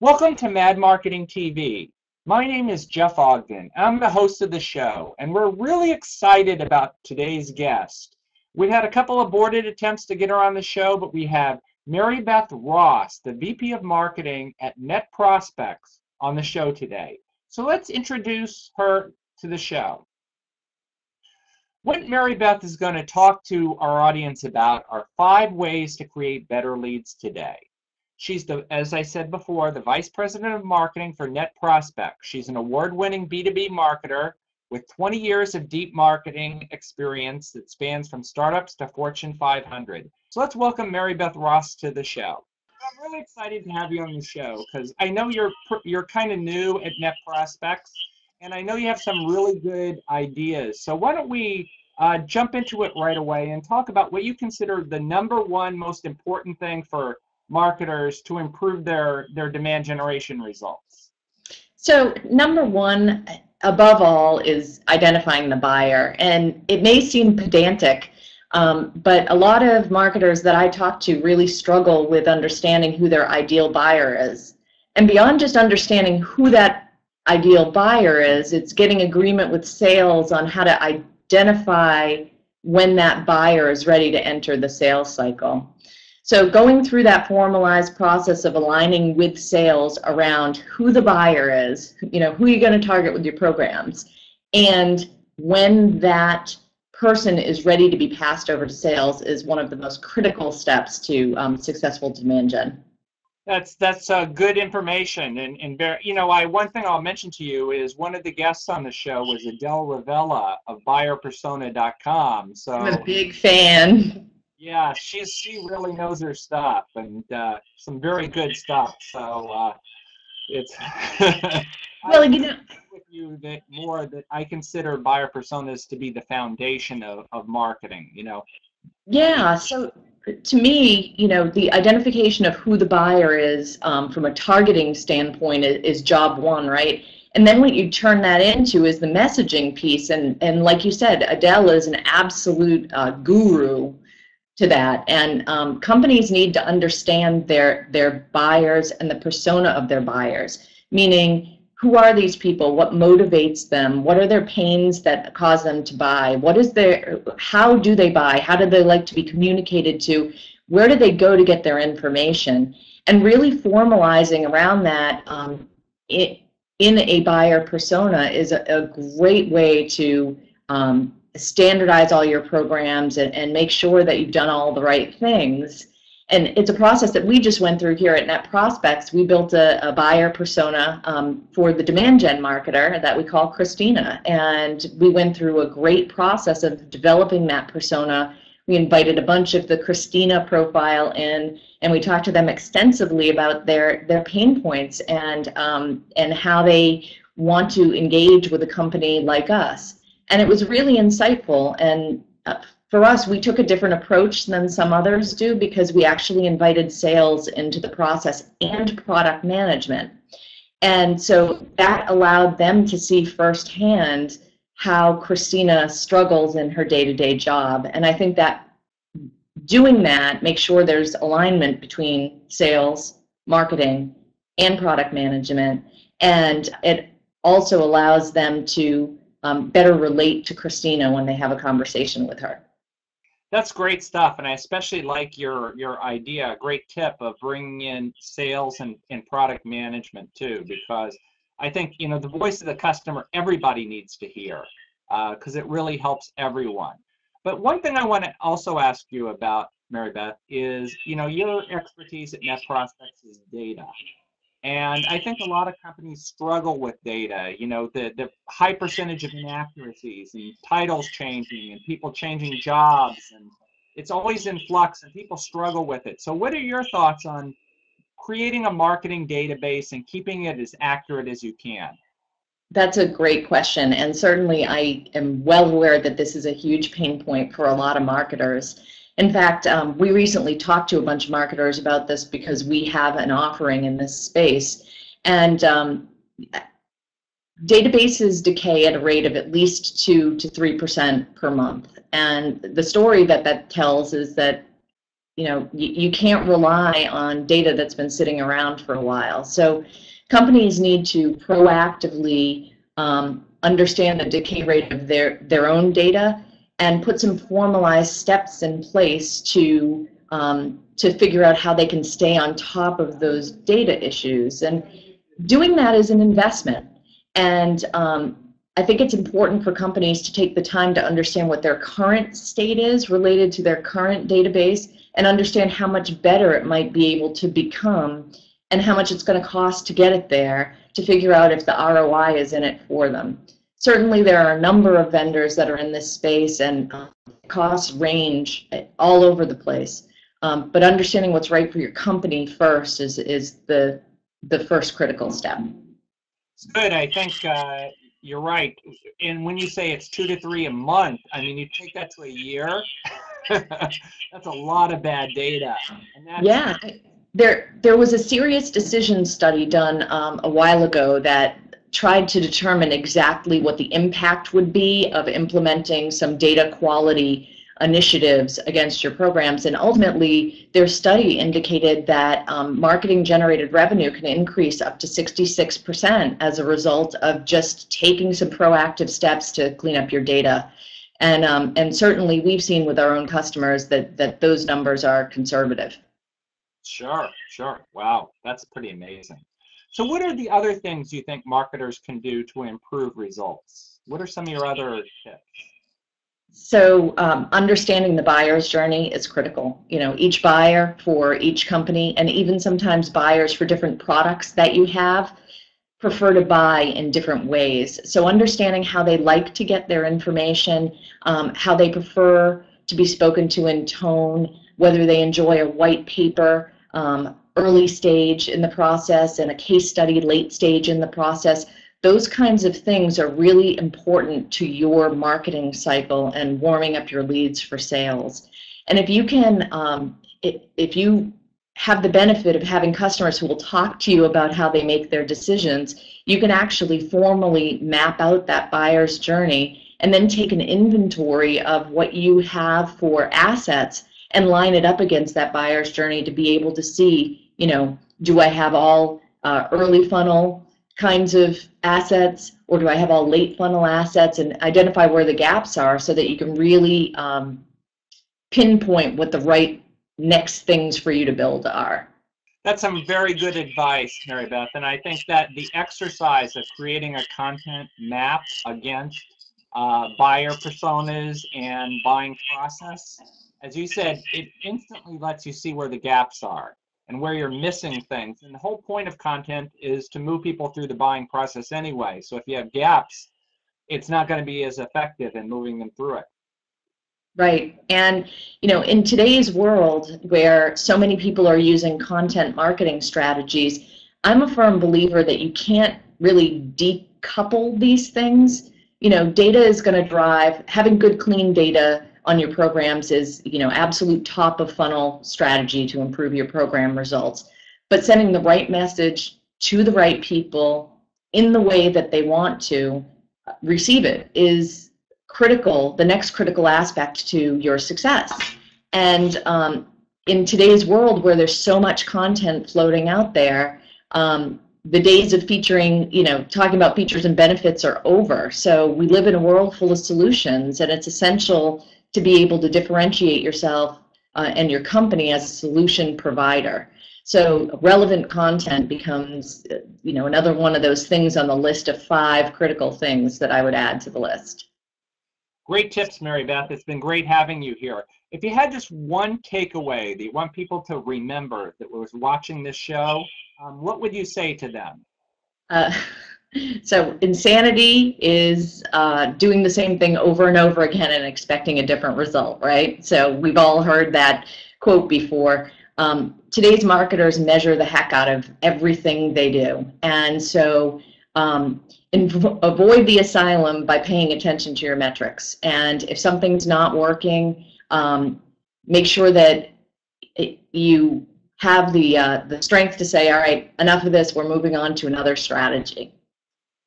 Welcome to Mad Marketing TV. My name is Jeff Ogden. I'm the host of the show, and we're really excited about today's guest. We had a couple of aborted attempts to get her on the show, but we have Maribeth Ross, the VP of Marketing at NetProspex, on the show today. So let's introduce her to the show. What Maribeth is going to talk to our audience about are 5 ways to create better leads today. She's, as I said before, the Vice President of Marketing for NetProspex. She's an award-winning B2B marketer with 20 years of deep marketing experience that spans from startups to Fortune 500. So let's welcome Maribeth Ross to the show. I'm really excited to have you on the show because I know you're kind of new at NetProspex, and I know you have some really good ideas. So why don't we jump into it right away and talk about what you consider the #1 most important thing for marketers to improve their demand generation results? So #1, above all, is identifying the buyer. And it may seem pedantic, but a lot of marketers that I talk to really struggle with understanding who their ideal buyer is. And beyond just understanding who that ideal buyer is, it's getting agreement with sales on how to identify when that buyer is ready to enter the sales cycle. So going through that formalized process of aligning with sales around who the buyer is, who you're going to target with your programs, and when that person is ready to be passed over to sales is one of the most critical steps to successful demand gen. That's good information, and one thing I'll mention to you is one of the guests on the show was Adele Ravella of BuyerPersona.com. So I'm a big fan. Yeah, she really knows her stuff, and some very good stuff. So it's well, with you that I consider buyer personas to be the foundation of marketing. Yeah. So to me, the identification of who the buyer is from a targeting standpoint is job 1, right? And then what you turn that into is the messaging piece, and like you said, Adele is an absolute guru to that, and companies need to understand their buyers and the persona of their buyers, meaning who are these people, what motivates them, what are their pains that cause them to buy, how do they buy, how do they like to be communicated to, where do they go to get their information, and really formalizing around that in a buyer persona is a great way to standardize all your programs and make sure that you've done all the right things. And it's a process that we just went through here at NetProspex. We built a buyer persona for the demand gen marketer that we call Christina, and we went through a great process of developing that persona. We invited a bunch of the Christina profile in, and we talked to them extensively about their pain points and how they want to engage with a company like us. And it was really insightful, and for us, we took a different approach than some others do because we actually invited sales into the process and product management. And so that allowed them to see firsthand how Christina struggles in her day-to-day job. And I think that doing that makes sure there's alignment between sales, marketing, and product management, and it also allows them to better relate to Christina when they have a conversation with her. That's great stuff, and I especially like your idea, great tip of bringing in sales and product management too, because I think the voice of the customer everybody needs to hear because it really helps everyone. But one thing I want to also ask you about, Maribeth, is your expertise at NetProspex is data. And I think a lot of companies struggle with data, the high percentage of inaccuracies and titles changing and people changing jobs, and it's always in flux and people struggle with it. So what are your thoughts on creating a marketing database and keeping it as accurate as you can? That's a great question, and certainly I am well aware that this is a huge pain point for a lot of marketers. In fact, we recently talked to a bunch of marketers about this because we have an offering in this space. And databases decay at a rate of at least 2 to 3% per month. And the story that tells is that you can't rely on data that's been sitting around for a while. So companies need to proactively understand the decay rate of their own data and put some formalized steps in place to figure out how they can stay on top of those data issues. And doing that is an investment. And I think it's important for companies to take the time to understand what their current state is related to their current database and understand how much better it might be able to become and how much it's going to cost to get it there, to figure out if the ROI is in it for them. Certainly there are a number of vendors that are in this space, and costs range all over the place. But understanding what's right for your company first is the first critical step. It's good. I think you're right. And when you say it's 2 to 3 a month, I mean, you take that to a year, that's a lot of bad data. And that's, yeah. There was a serious decision study done a while ago that tried to determine exactly what the impact would be of implementing some data quality initiatives against your programs, and ultimately their study indicated that marketing generated revenue can increase up to 66% as a result of just taking some proactive steps to clean up your data. And certainly we've seen with our own customers that those numbers are conservative. Sure. Wow, that's pretty amazing. So what are the other things you think marketers can do to improve results? What are some of your other tips? So understanding the buyer's journey is critical. Each buyer for each company, and even sometimes buyers for different products that you have, prefer to buy in different ways. So understanding how they like to get their information, how they prefer to be spoken to in tone, whether they enjoy a white paper early stage in the process and a case study late stage in the process. Those kinds of things are really important to your marketing cycle and warming up your leads for sales. And if you can, if you have the benefit of having customers who will talk to you about how they make their decisions, you can actually formally map out that buyer's journey and then take an inventory of what you have for assets and line it up against that buyer's journey to be able to see, do I have all early funnel kinds of assets, or do I have all late funnel assets, and identify where the gaps are so that you can really pinpoint what the right next things for you to build are. That's some very good advice, Maribeth, and I think that the exercise of creating a content map against buyer personas and buying process, as you said, it instantly lets you see where the gaps are and where you're missing things. And the whole point of content is to move people through the buying process anyway. So if you have gaps, it's not going to be as effective in moving them through it. Right. And, in today's world where so many people are using content marketing strategies, I'm a firm believer that you can't really decouple these things. Data is going to drive, having good, clean data on your programs is, absolute top of funnel strategy to improve your program results. But sending the right message to the right people in the way that they want to receive it is critical, the next critical aspect to your success. And in today's world where there's so much content floating out there, the days of featuring, talking about features and benefits are over. So we live in a world full of solutions, and it's essential to be able to differentiate yourself and your company as a solution provider. So relevant content becomes, another one of those things on the list of 5 critical things that I would add to the list. Great tips, Maribeth. It's been great having you here. If you had just one takeaway that you want people to remember that was watching this show, what would you say to them? So insanity is doing the same thing over and over again and expecting a different result, right? So we've all heard that quote before. Today's marketers measure the heck out of everything they do. And so avoid the asylum by paying attention to your metrics. And if something's not working, make sure that you have the strength to say, all right, enough of this, we're moving on to another strategy.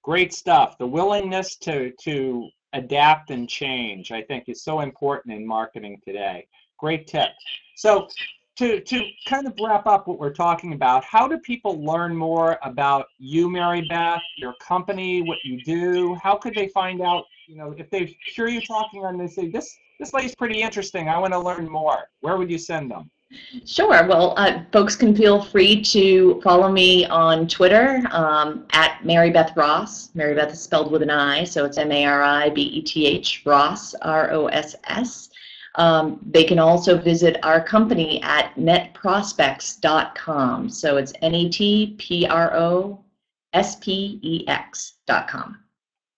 Great stuff. The willingness to adapt and change, I think, is so important in marketing today. Great tip. So to kind of wrap up what we're talking about, how do people learn more about you, Maribeth, your company, what you do? How could they find out, if they hear you talking and they say, this lady's pretty interesting, I want to learn more. Where would you send them? Sure. Well, folks can feel free to follow me on Twitter at Maribeth Ross. Maribeth is spelled with an I, so it's Maribeth Ross, Ross. They can also visit our company at netprospex.com. So it's NetProspex.com.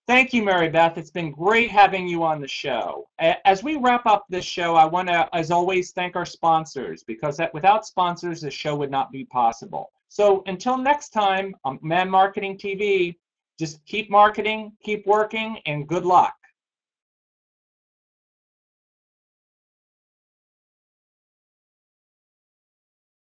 Thank you, Maribeth. It's been great having you on the show. As we wrap up this show, I want to, as always, thank our sponsors, because without sponsors, the show would not be possible. So until next time on Man Marketing TV, just keep marketing, keep working, and good luck.